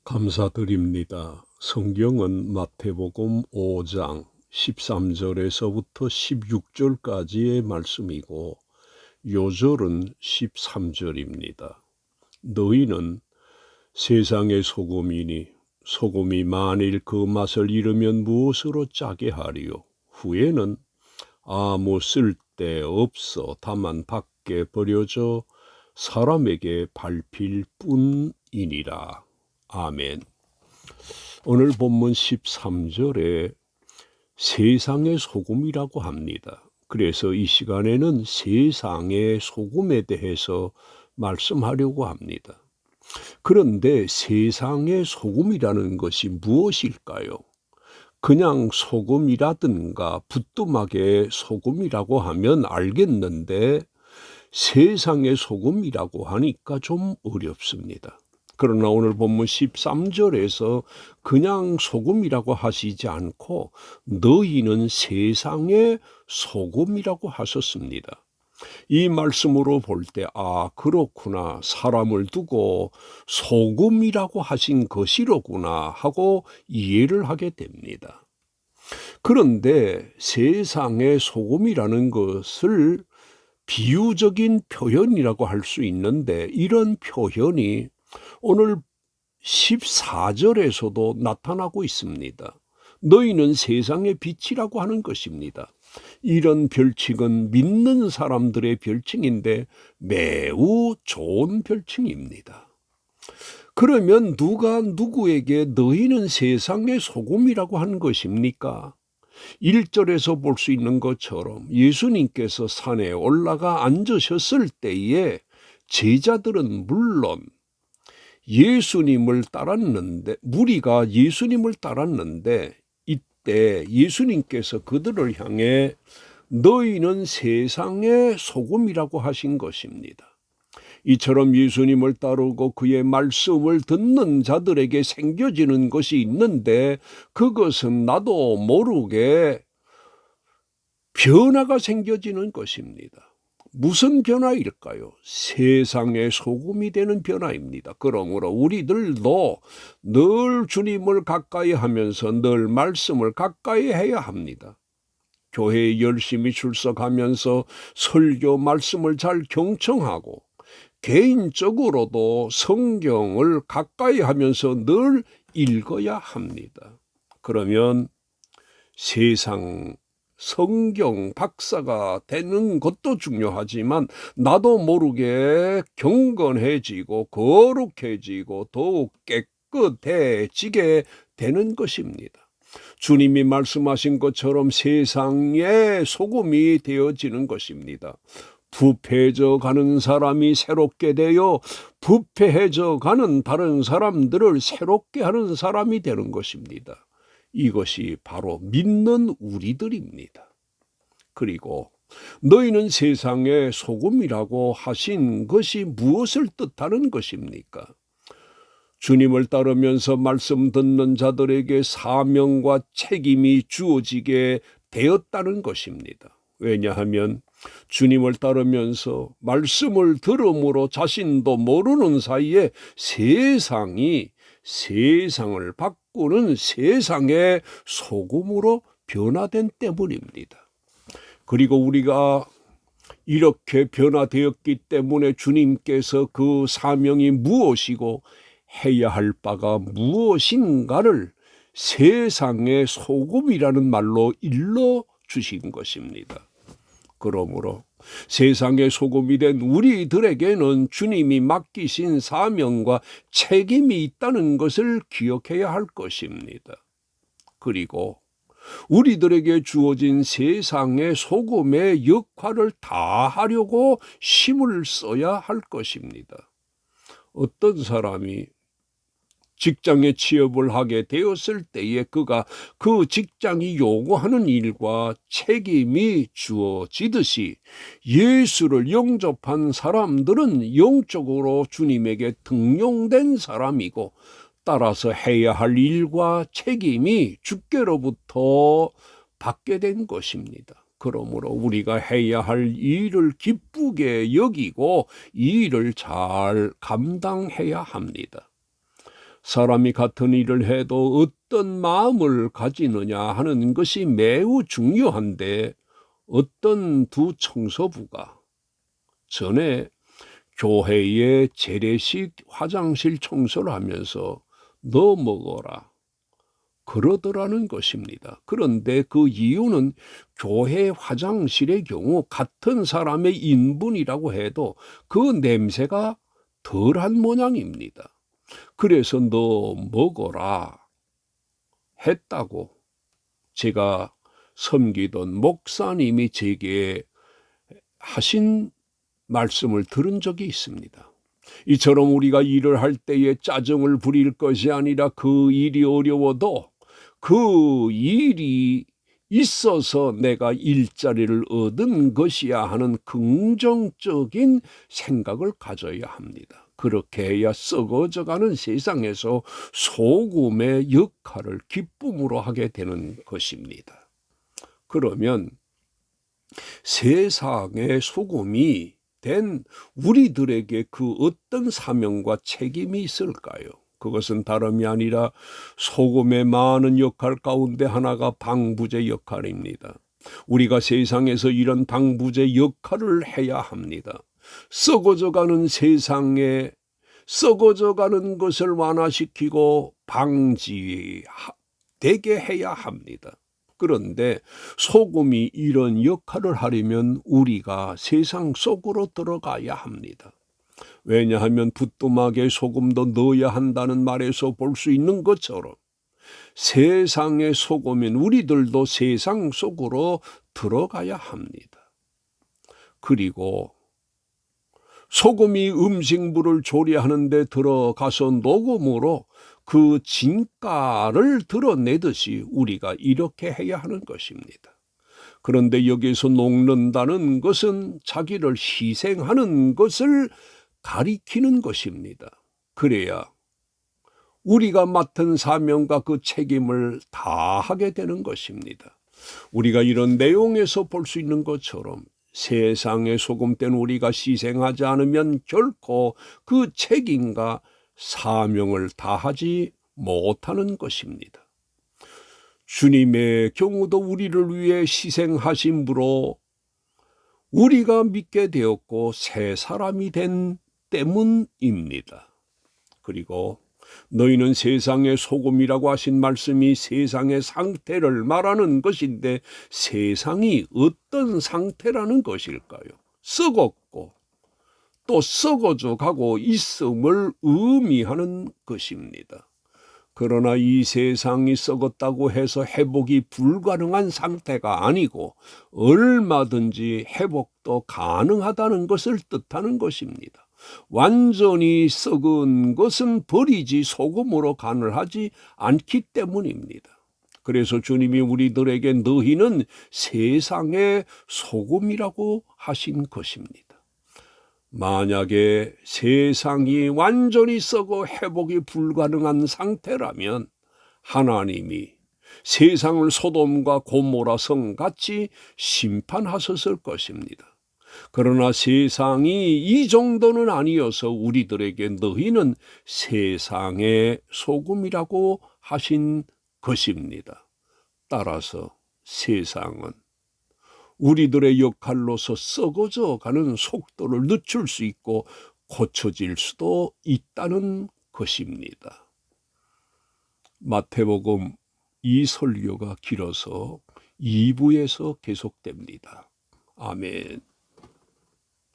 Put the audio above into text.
감사드립니다. 성경은 마태복음 5장 13절에서부터 16절까지의 말씀이고 요절은 13절입니다. 너희는 세상의 소금이니 소금이 만일 그 맛을 잃으면 무엇으로 짜게 하리요? 후에는 아무 쓸데 없어 다만 밖에 버려져 사람에게 밟힐 뿐이니라. 아멘. 오늘 본문 13절에 세상의 소금이라고 합니다. 그래서 이 시간에는 세상의 소금에 대해서 말씀하려고 합니다. 그런데 세상의 소금이라는 것이 무엇일까요? 그냥 소금이라든가 부뚜막의 소금이라고 하면 알겠는데 세상의 소금이라고 하니까 좀 어렵습니다. 그러나 오늘 본문 13절에서 그냥 소금이라고 하시지 않고 너희는 세상의 소금이라고 하셨습니다. 이 말씀으로 볼 때 그렇구나, 사람을 두고 소금이라고 하신 것이로구나 하고 이해를 하게 됩니다. 그런데 세상의 소금이라는 것을 비유적인 표현이라고 할 수 있는데 이런 표현이 오늘 14절에서도 나타나고 있습니다. 너희는 세상의 빛이라고 하는 것입니다. 이런 별칭은 믿는 사람들의 별칭인데 매우 좋은 별칭입니다. 그러면 누가 누구에게 너희는 세상의 소금이라고 하는 것입니까? 1절에서 볼 수 있는 것처럼 예수님께서 산에 올라가 앉으셨을 때에 제자들은 물론 예수님을 따랐는데 무리가 예수님을 따랐는데 이때 예수님께서 그들을 향해 너희는 세상의 소금이라고 하신 것입니다. 이처럼 예수님을 따르고 그의 말씀을 듣는 자들에게 생겨지는 것이 있는데 그것은 나도 모르게 변화가 생겨지는 것입니다. 무슨 변화일까요? 세상의 소금이 되는 변화입니다. 그러므로 우리들도 늘 주님을 가까이 하면서 늘 말씀을 가까이 해야 합니다. 교회에 열심히 출석하면서 설교 말씀을 잘 경청하고 개인적으로도 성경을 가까이 하면서 늘 읽어야 합니다. 그러면 세상 성경 박사가 되는 것도 중요하지만 나도 모르게 경건해지고 거룩해지고 더욱 깨끗해지게 되는 것입니다. 주님이 말씀하신 것처럼 세상의 소금이 되어지는 것입니다. 부패해져 가는 사람이 새롭게 되어 부패해져 가는 다른 사람들을 새롭게 하는 사람이 되는 것입니다. 이것이 바로 믿는 우리들입니다. 그리고 너희는 세상의 소금이라고 하신 것이 무엇을 뜻하는 것입니까? 주님을 따르면서 말씀 듣는 자들에게 사명과 책임이 주어지게 되었다는 것입니다. 왜냐하면 주님을 따르면서 말씀을 들음으로 자신도 모르는 사이에 세상을 바꾸는 세상의 소금으로 변화된 때문입니다. 그리고 우리가 이렇게 변화되었기 때문에 주님께서 그 사명이 무엇이고 해야 할 바가 무엇인가를 세상의 소금이라는 말로 일러주신 것입니다. 그러므로 세상의 소금이 된 우리들에게는 주님이 맡기신 사명과 책임이 있다는 것을 기억해야 할 것입니다. 그리고 우리들에게 주어진 세상의 소금의 역할을 다하려고 힘을 써야 할 것입니다. 어떤 사람이 직장에 취업을 하게 되었을 때에 그가 그 직장이 요구하는 일과 책임이 주어지듯이 예수를 영접한 사람들은 영적으로 주님에게 등용된 사람이고 따라서 해야 할 일과 책임이 주께로부터 받게 된 것입니다. 그러므로 우리가 해야 할 일을 기쁘게 여기고 이 일을 잘 감당해야 합니다. 사람이 같은 일을 해도 어떤 마음을 가지느냐 하는 것이 매우 중요한데, 어떤 두 청소부가 전에 교회의 재래식 화장실 청소를 하면서 너 먹어라 그러더라는 것입니다. 그런데 그 이유는 교회 화장실의 경우 같은 사람의 인분이라고 해도 그 냄새가 덜한 모양입니다. 그래서 너 먹어라 했다고 제가 섬기던 목사님이 제게 하신 말씀을 들은 적이 있습니다. 이처럼 우리가 일을 할 때에 짜증을 부릴 것이 아니라 그 일이 어려워도 그 일이 있어서 내가 일자리를 얻은 것이야 하는 긍정적인 생각을 가져야 합니다. 그렇게 해야 썩어져가는 세상에서 소금의 역할을 기쁨으로 하게 되는 것입니다. 그러면 세상의 소금이 된 우리들에게 그 어떤 사명과 책임이 있을까요? 그것은 다름이 아니라 소금의 많은 역할 가운데 하나가 방부제 역할입니다. 우리가 세상에서 이런 방부제 역할을 해야 합니다. 썩어져가는 세상에 썩어져가는 것을 완화시키고 방지되게 해야 합니다. 그런데 소금이 이런 역할을 하려면 우리가 세상 속으로 들어가야 합니다. 왜냐하면 부뚜막에 소금도 넣어야 한다는 말에서 볼 수 있는 것처럼 세상의 소금인 우리들도 세상 속으로 들어가야 합니다. 그리고 소금이 음식물을 조리하는 데 들어가서 녹음으로 그 진가를 드러내듯이 우리가 이렇게 해야 하는 것입니다. 그런데 여기서 녹는다는 것은 자기를 희생하는 것을 가리키는 것입니다. 그래야 우리가 맡은 사명과 그 책임을 다하게 되는 것입니다. 우리가 이런 내용에서 볼 수 있는 것처럼 세상의 소금된 우리가 희생하지 않으면 결코 그 책임과 사명을 다하지 못하는 것입니다. 주님의 경우도 우리를 위해 희생하심으로 우리가 믿게 되었고 새 사람이 된 때문입니다. 그리고 너희는 세상의 소금이라고 하신 말씀이 세상의 상태를 말하는 것인데 세상이 어떤 상태라는 것일까요? 썩었고 또 썩어져 가고 있음을 의미하는 것입니다. 그러나 이 세상이 썩었다고 해서 회복이 불가능한 상태가 아니고 얼마든지 회복도 가능하다는 것을 뜻하는 것입니다. 완전히 썩은 것은 버리지 소금으로 간을 하지 않기 때문입니다. 그래서 주님이 우리들에게 너희는 세상의 소금이라고 하신 것입니다. 만약에 세상이 완전히 썩어 회복이 불가능한 상태라면 하나님이 세상을 소돔과 고모라 성같이 심판하셨을 것입니다. 그러나 세상이 이 정도는 아니어서 우리들에게 너희는 세상의 소금이라고 하신 것입니다. 따라서 세상은 우리들의 역할로서 썩어져 가는 속도를 늦출 수 있고 고쳐질 수도 있다는 것입니다. 마태복음 이 설교가 길어서 2부에서 계속됩니다. 아멘.